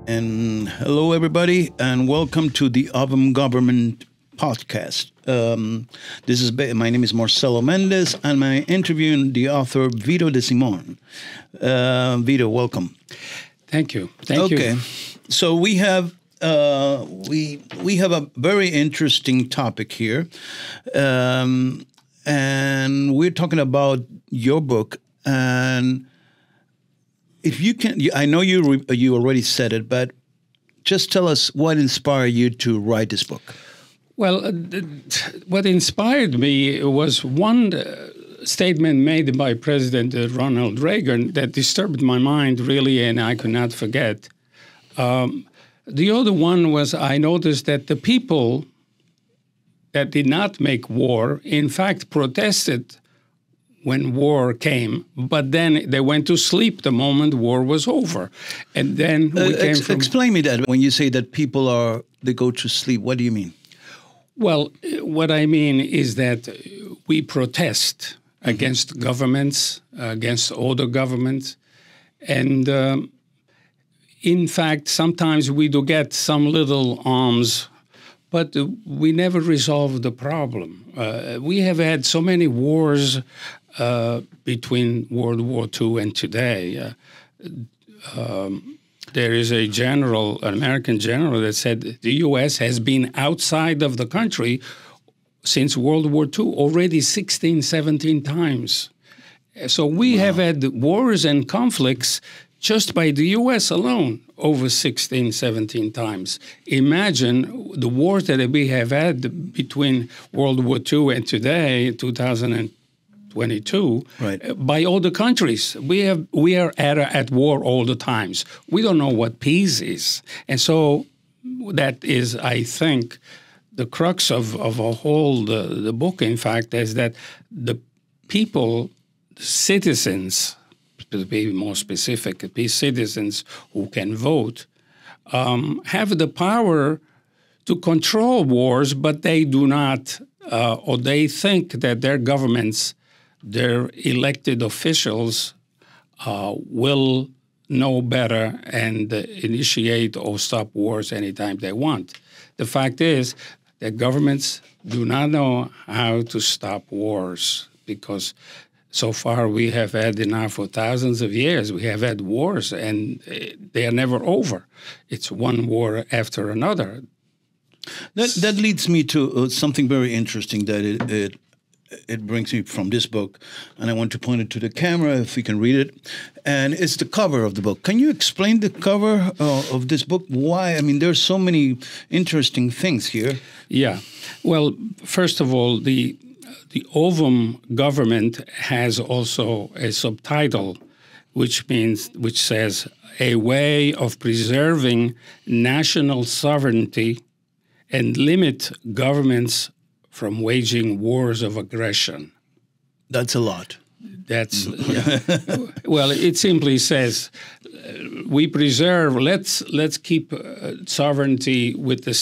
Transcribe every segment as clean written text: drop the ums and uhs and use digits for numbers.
And hello, everybody, and welcome to the Ovum Government podcast. My name is Marcelo Mendez, and I'm interviewing the author Vito De Simone. Vito, welcome. Thank you. Thank you. Okay, so we have we have a very interesting topic here, and we're talking about your book. And if you can, I know you already said it, but just tell us what inspired you to write this book. Well, what inspired me was one statement made by President Ronald Reagan that disturbed my mind really, and I could not forget. The other one was I noticed that the people that did not make war, in fact, protested when war came, but then they went to sleep the moment war was over. And then we came from... Explain me that. When you say that people they go to sleep, what do you mean? Well, what I mean is that we protest against governments, against other governments, and in fact, sometimes we do get some little arms, but we never resolve the problem. We have had so many wars between World War II and today. There is an American general that said the U.S. has been outside of the country since World War II already 16, 17 times. So we have had wars and conflicts just by the U.S. alone over 16, 17 times. Imagine the wars that we have had between World War II and today, 2022, right, by all the countries. We are at war all the times. We don't know what peace is. And so that is, I think, the crux of a whole, the book, in fact, is that the people, citizens, to be more specific, citizens who can vote, have the power to control wars, but they do not, or they think that their governments, their elected officials will know better and initiate or stop wars anytime they want. The fact is that governments do not know how to stop wars because so far we have had enough for thousands of years. We have had wars and they are never over. It's one war after another. That leads me to something very interesting that it brings me from this book, and I want to point it to the camera if we can read it. And it's the cover of the book. Can you explain the cover of this book? Why? I mean, there's so many interesting things here. Yeah. Well, first of all, the Ovum government has also a subtitle, which says a way of preserving national sovereignty and limit governments from waging wars of aggression. That's a lot. That's well. It simply says we preserve. Let's keep sovereignty with the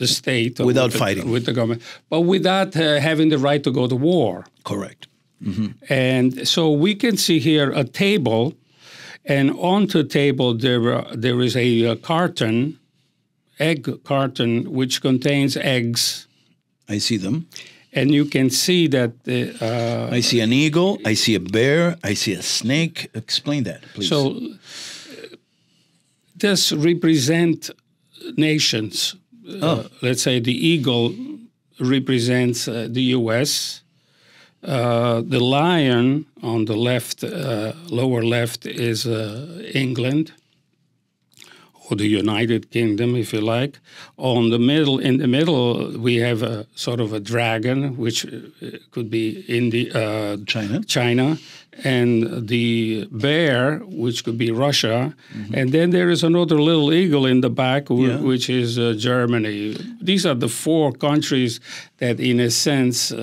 state without fighting with the government, but without having the right to go to war. Correct. Mm-hmm. And so we can see here a table, and on the table there is a egg carton, which contains eggs. I see them. And you can see that... I see an eagle, I see a bear, I see a snake. Explain that, please. So this represents nations. Let's say the eagle represents the U.S. The lion on the left, lower left, is England, or the United Kingdom, if you like. In the middle, we have a sort of a dragon, which could be China, and the bear, which could be Russia, and then there is another little eagle in the back, which is Germany. These are the four countries that, in a sense,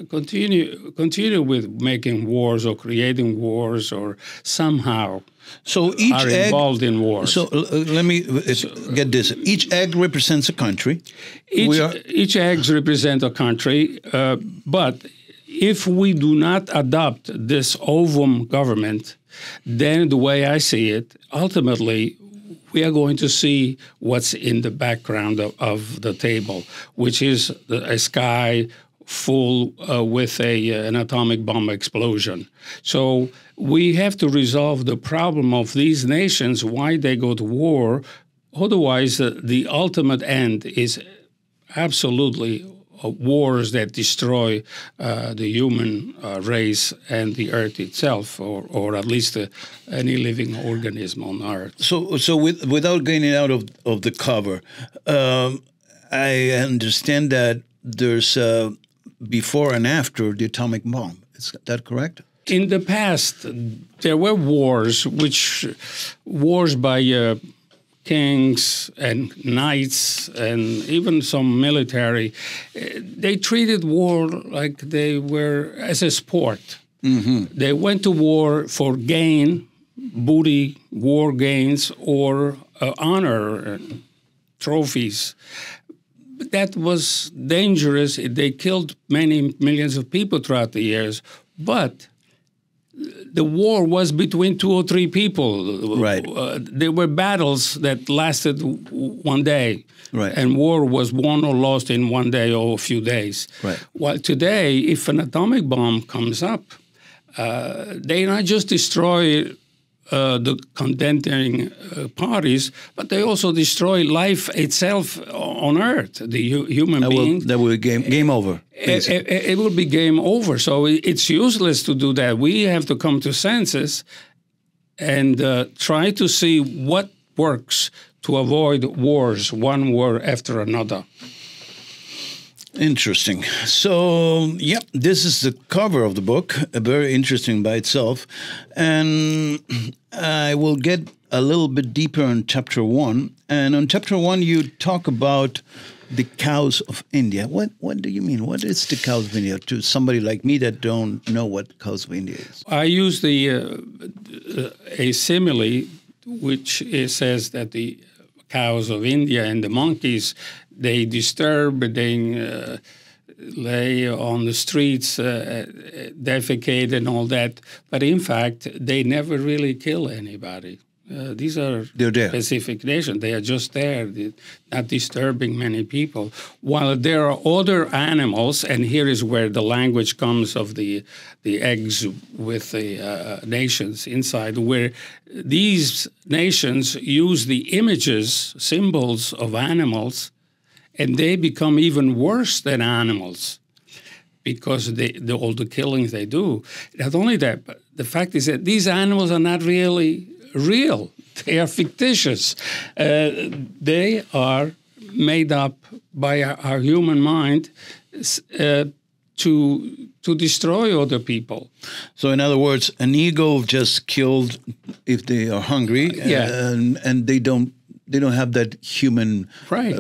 continue with making wars or creating wars or somehow. So each are involved in wars. So let me get this. Each egg represents a country. Each egg represents a country, but if we do not adopt this Ovum government, then the way I see it, ultimately we are going to see what's in the background of the table, which is a sky full with an atomic bomb explosion. So we have to resolve the problem of these nations, why they go to war. Otherwise, the ultimate end is absolutely wars that destroy the human race and the earth itself, or at least any living organism on earth. So without getting out of the cover, I understand that there's before and after the atomic bomb. Is that correct? In the past, there were wars by kings and knights and even some military. They treated war like they were as a sport. Mm-hmm. They went to war for gain, booty, war gains, or honor, trophies. That was dangerous. They killed many millions of people throughout the years, but the war was between 2 or 3 people. Right. There were battles that lasted one day. Right. And war was won or lost in one day or a few days. Right. While today, if an atomic bomb comes up, they not just destroy the contending parties, but they also destroy life itself on Earth, the human being. That will be game over. It will be game over. So it's useless to do that. We have to come to senses and try to see what works to avoid wars, one war after another. Interesting. So, yeah, this is the cover of the book, very interesting by itself. And I will get a little bit deeper on chapter 1. And on chapter 1, you talk about the cows of India. What do you mean? What is the cows of India to somebody like me that don't know what cows of India is? I use a simile, which says that the cows of India and the monkeys, they disturb, they lay on the streets, defecate and all that. But in fact, they never really kill anybody. These are specific nations. They are just there, not disturbing many people. While there are other animals, and here is where the language comes of the eggs with the nations inside, where these nations use the images, symbols of animals, and they become even worse than animals because all the killings they do. Not only that, but the fact is that these animals are not really real. They are fictitious. They are made up by our human mind to destroy other people. So, in other words, an eagle just killed if they are hungry, and they don't have that human. Right.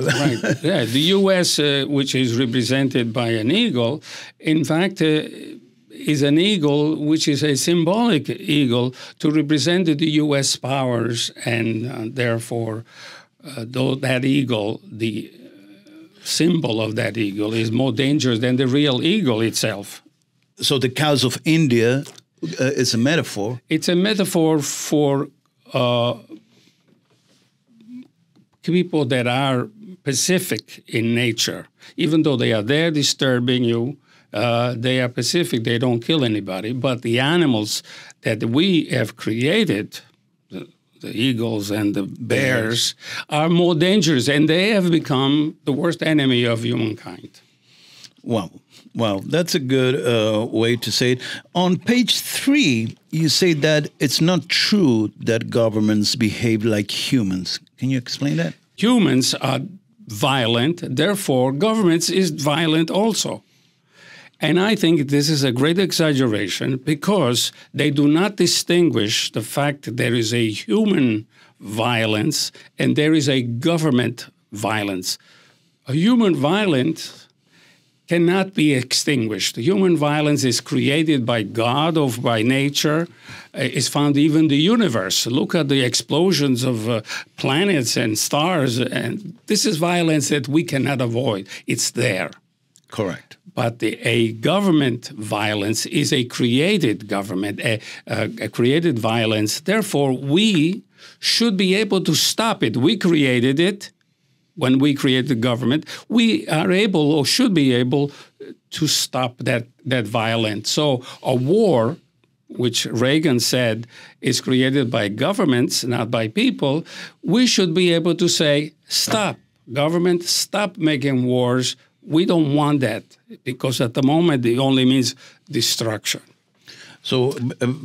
Yeah, the U.S., which is represented by an eagle, in fact, is an eagle which is a symbolic eagle to represent the U.S. powers, and therefore, though that eagle, the symbol of that eagle, is more dangerous than the real eagle itself. So the cows of India is a metaphor. It's a metaphor for people that are pacific in nature. Even though they are there disturbing you, they are pacific, they don't kill anybody. But the animals that we have created, the eagles and the bears, are more dangerous, and they have become the worst enemy of humankind. Wow, that's a good way to say it. On page 3, you say that it's not true that governments behave like humans. Can you explain that? Humans are violent, therefore governments is violent also. And I think this is a great exaggeration because they do not distinguish the fact that there is a human violence and there is a government violence. A human violence cannot be extinguished. Human violence is created by God or by nature. It's found even in the universe. Look at the explosions of planets and stars. And this is violence that we cannot avoid. It's there. Correct. But a government violence is a created government, a created violence. Therefore, we should be able to stop it. We created it. When we create the government, we are able or should be able to stop that violence. So a war, which Reagan said is created by governments, not by people, we should be able to say, stop, government, stop making wars. We don't want that, because at the moment it only means destruction. So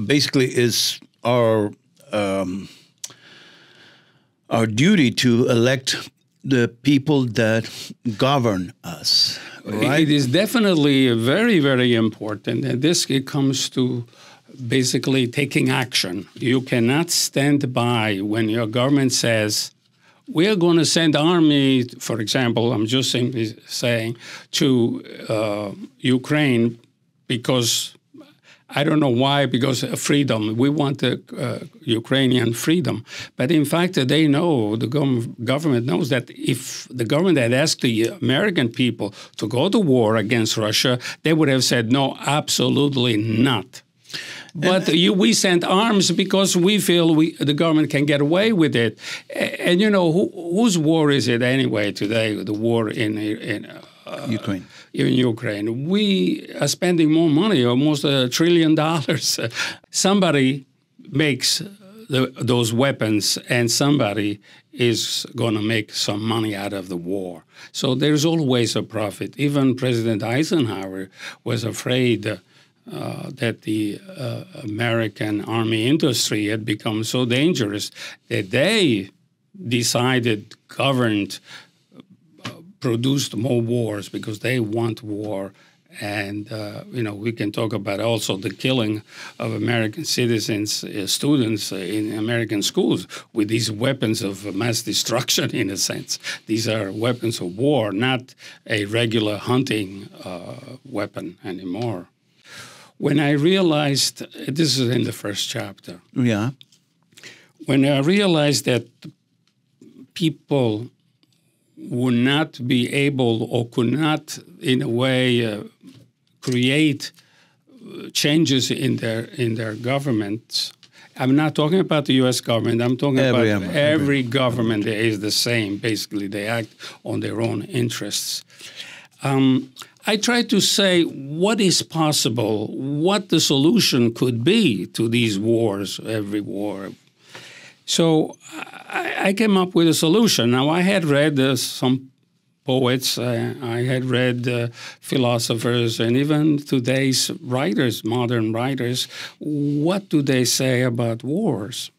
basically is our duty to elect the people that govern us, right? It is definitely very, very important. And it comes to basically taking action. You cannot stand by when your government says, we are going to send army, for example, I'm just simply saying, to Ukraine because I don't know why, because of freedom. We want the Ukrainian freedom. But in fact, they know, the government knows that if the government had asked the American people to go to war against Russia, they would have said, no, absolutely not. But we send arms because we feel the government can get away with it. And you know, whose war is it anyway today, the war in Ukraine. In Ukraine. We are spending more money, almost $1 trillion. Somebody makes those weapons, and somebody is going to make some money out of the war. So there's always a profit. Even President Eisenhower was afraid that the American army industry had become so dangerous that they produced more wars because they want war. And, we can talk about also the killing of American citizens, students in American schools with these weapons of mass destruction, in a sense. These are weapons of war, not a regular hunting weapon anymore. When I realized, this is in the first chapter. Yeah. When I realized that people would not be able or could not, in a way, create changes in their governments. I'm not talking about the U.S. government. I'm talking about every government is the same. Basically, they act on their own interests. I try to say what is possible, what the solution could be to these wars, every war. So I came up with a solution. Now, I had read some poets, I had read philosophers, and even today's writers, modern writers. What do they say about wars?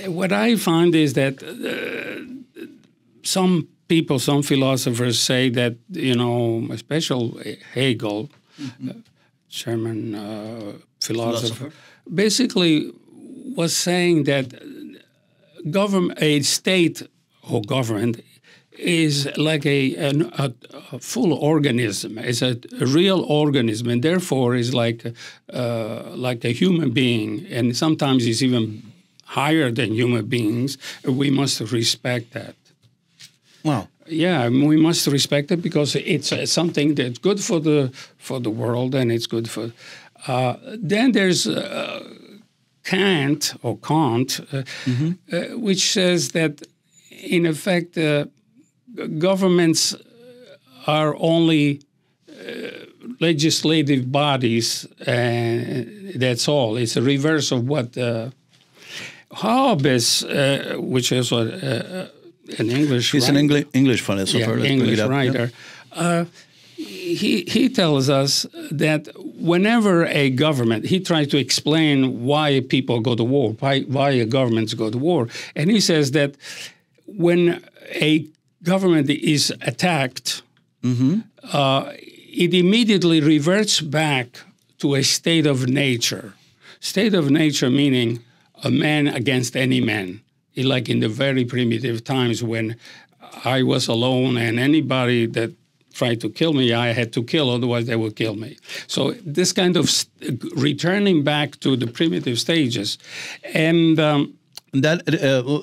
What I find is that some philosophers say that, especially Hegel, German philosopher, basically was saying that a state or government is like a full organism. It's a real organism, and therefore is like a human being, and sometimes it's even higher than human beings. We must respect that. Wow. Yeah, we must respect it because it's something that's good for the world, and it's good for. Then there's Kant, which says that, in effect, governments are only legislative bodies, and that's all. It's a reverse of what Hobbes, which is an English He's writer. An English philosopher. Yeah, English writer. Yep. He tells us that whenever a government, he tries to explain why people go to war, why governments go to war. And he says that when a government is attacked, it immediately reverts back to a state of nature. State of nature meaning a man against any man. Like in the very primitive times when I was alone and anybody that tried to kill me, I had to kill, otherwise they would kill me. So this kind of returning back to the primitive stages. And that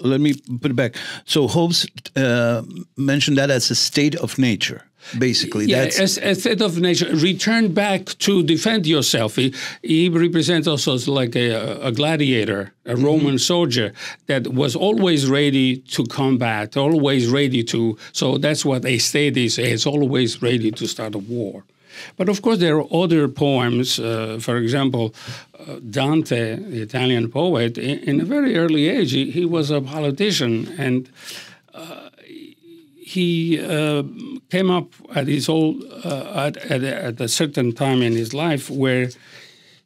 let me put it back. So Hobbes mentioned that as a state of nature. basically. Yeah, That's a state of nature. Return back to defend yourself. He represents also as like a gladiator, a Roman soldier that was always ready to combat, always ready to. So that's what a state is. It's always ready to start a war. But of course, there are other poems. For example, Dante, the Italian poet, in a very early age, he was a politician, and he came up at his old at a certain time in his life where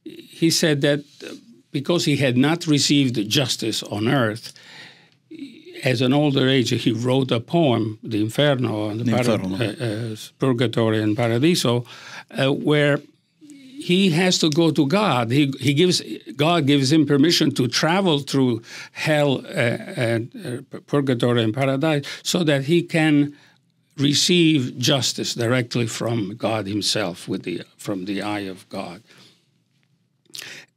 he said that because he had not received justice on earth, as an older age, he wrote a poem, the Inferno, the Purgatory and Paradiso, where he has to go to God. God gives him permission to travel through hell, and purgatory and paradise, so that he can receive justice directly from God himself, from the eye of God.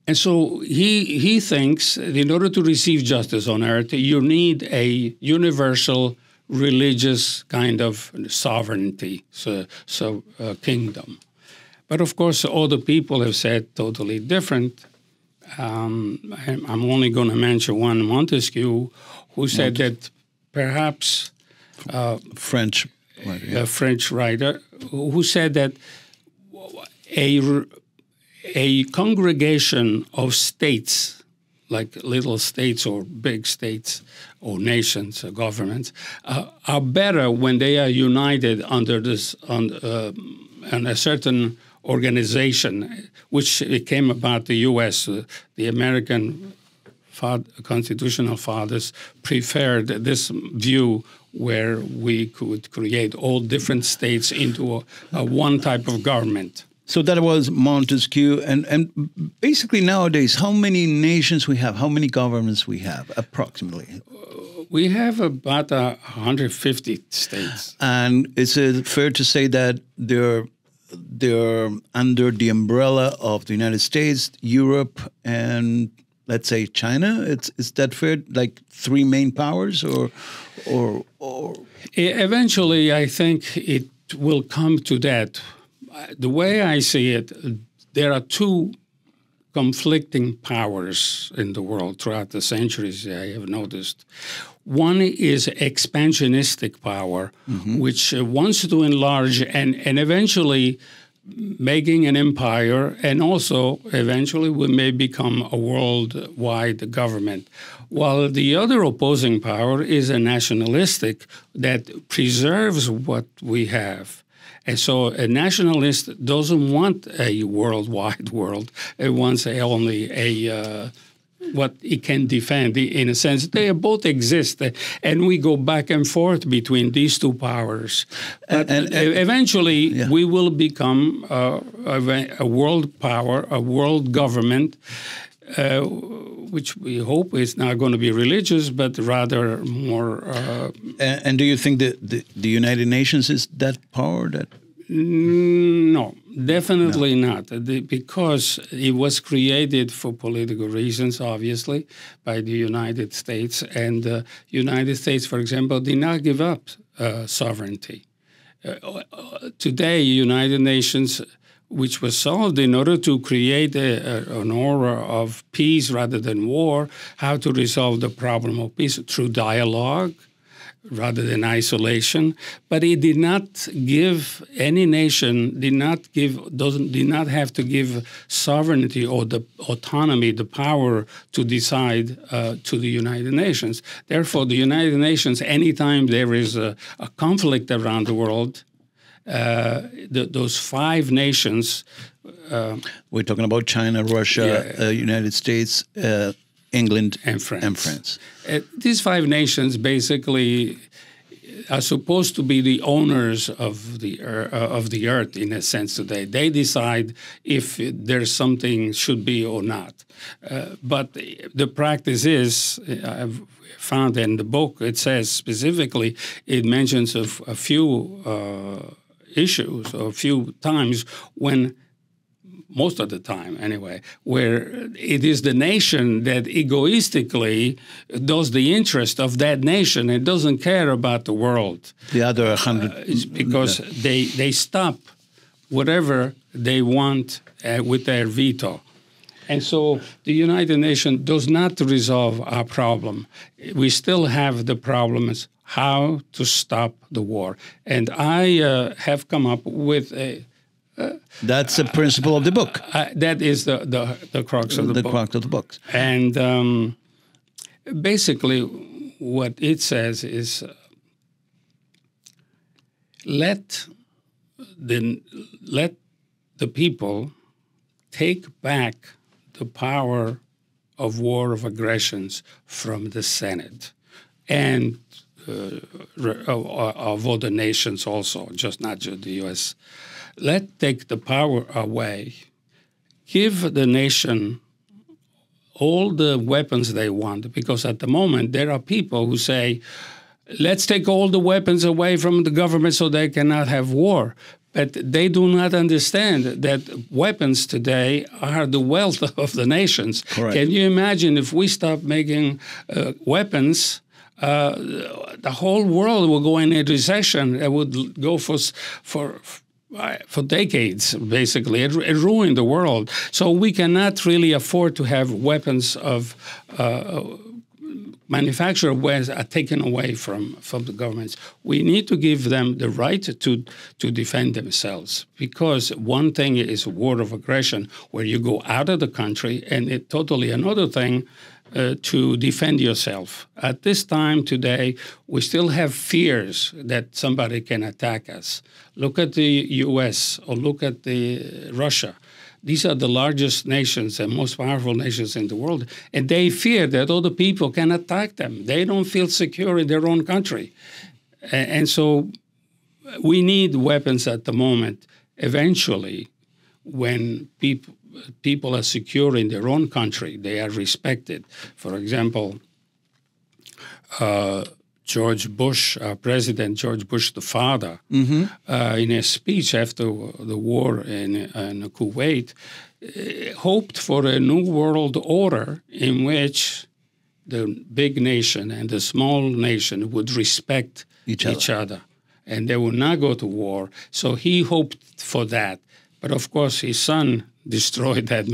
And so he thinks that in order to receive justice on earth, you need a universal religious kind of sovereignty, kingdom. But of course, other people have said totally different. I'm only going to mention one, Montesquieu, who said that perhaps a French writer, who said that a congregation of states, like little states or big states or nations or governments, are better when they are united under a certain organization, which came about the U.S. The American constitutional fathers preferred this view where we could create all different states into a one type of government. So that was Montesquieu, and basically nowadays, how many nations we have, how many governments we have, approximately? We have about 150 states. And is it fair to say that they're under the umbrella of the United States, Europe, and let's say China? Is that fair? Like three main powers, or eventually, I think it will come to that. The way I see it, there are two conflicting powers in the world throughout the centuries, I have noticed. One is expansionistic power, which wants to enlarge and eventually making an empire, and also eventually we may become a worldwide government. While the other opposing power is a nationalistic that preserves what we have. And so a nationalist doesn't want a worldwide world. It wants only what it can defend. In a sense, they both exist, and we go back and forth between these two powers. But eventually, we will become a world power, a world government, which we hope is not going to be religious, but rather more. And do you think that the United Nations is that power? No, definitely not. Because it was created for political reasons, obviously, by the United States. And the United States, for example, did not give up sovereignty. Today, United Nations, which was solved in order to create an aura of peace rather than war, how to resolve the problem of peace through dialogue rather than isolation. But it did not give any nation, did not have to give sovereignty or the autonomy, the power to decide to the United Nations. Therefore, the United Nations, anytime there is a conflict around the world, those five nations. We're talking about China, Russia, United States, England, and France. These five nations basically are supposed to be the owners of the earth in a sense today. They decide if there's something should be or not. But the practice is, I've found in the book, it says specifically, it mentions a few issues or a few times when most of the time anyway, where it is the nation that egoistically does the interest of that nation and doesn't care about the world. The other 100... It's because they stop whatever they want with their veto. And so the United Nations does not resolve our problem. We still have the problem is how to stop the war. And I have come up with a... That's the principle of the book. That is the crux of the book. The crux of the book. And basically what it says is let the people take back the power of war of aggressions from the Senate and of other nations also, just not just the U.S. Take the power away. Give the nation all the weapons they want, because at the moment there are people who say, let's take all the weapons away from the government so they cannot have war. But they do not understand that weapons today are the wealth of the nations. Correct. Can you imagine if we stop making weapons, the whole world will go in a recession. It would go for decades, basically. It ruined the world. So we cannot really afford to have weapons of manufactured weapons are taken away from the governments. We need to give them the right to defend themselves, because one thing is a war of aggression where you go out of the country, and it totally another thing to defend yourself. At this time today, we still have fears that somebody can attack us. Look at the U.S. or look at Russia. These are the largest nations and most powerful nations in the world, and they fear that other people can attack them. They don't feel secure in their own country. And so we need weapons at the moment. Eventually, when people are secure in their own country, they are respected. For example, George Bush, President George Bush, the father, in a speech after the war in Kuwait, hoped for a new world order in which the big nation and the small nation would respect each other, and they would not go to war. So he hoped for that. But of course, his son destroyed that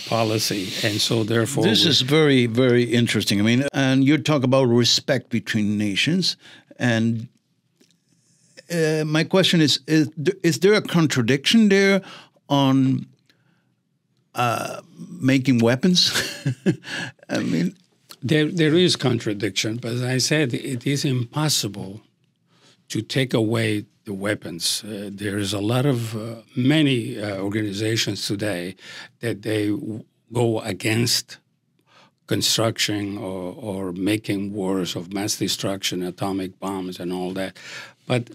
policy, and so therefore this is very, very interesting. I mean, and you talk about respect between nations, and my question is there a contradiction there on making weapons? I mean, there is contradiction, but as I said, it is impossible to take away the weapons. There is a lot of many organizations today that they go against construction or making wars of mass destruction, atomic bombs, and all that. But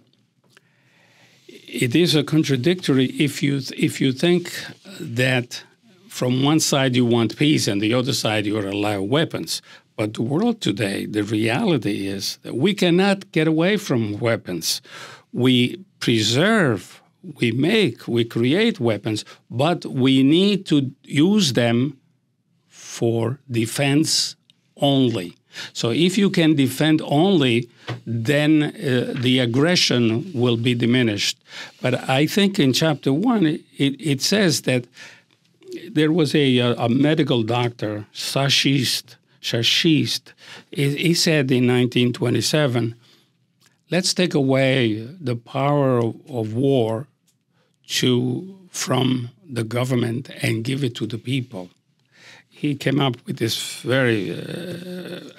it is a contradictory if you think that from one side you want peace and the other side you allow weapons. But the world today, the reality is that we cannot get away from weapons. We preserve, we create weapons, but we need to use them for defense only. So if you can defend only, then the aggression will be diminished. But I think in Chapter 1, it says that there was a medical doctor, Shashist. He said in 1927, let's take away the power of war from the government and give it to the people. He came up with this very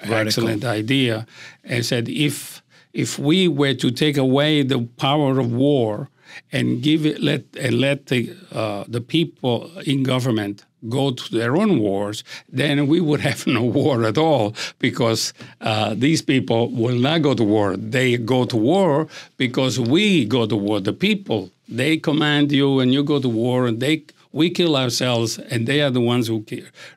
excellent idea and said, if we were to take away the power of war and let the people in government go to their own wars, then we would have no war at all, because these people will not go to war. They go to war because we go to war. The people, they command you and you go to war, and they We kill ourselves, and they are the ones who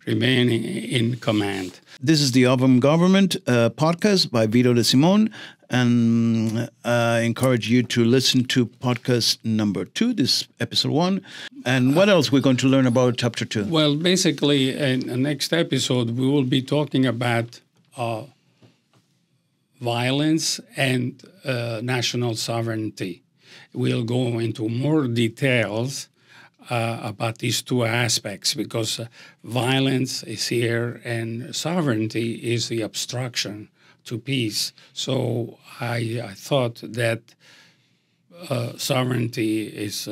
remain in command. This is the Avram Government podcast by Vito De Simone, and I encourage you to listen to podcast number 2, this episode 1. And what else we're going to learn about chapter 2? Well, basically, in the next episode, we will be talking about violence and national sovereignty. We'll go into more details about these two aspects, because violence is here and sovereignty is the obstruction to peace. So I thought that sovereignty is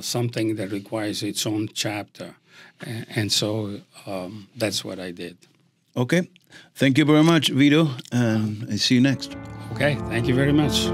something that requires its own chapter. And so that's what I did. Okay. Thank you very much, Vito, and I see you next. Okay. Thank you very much.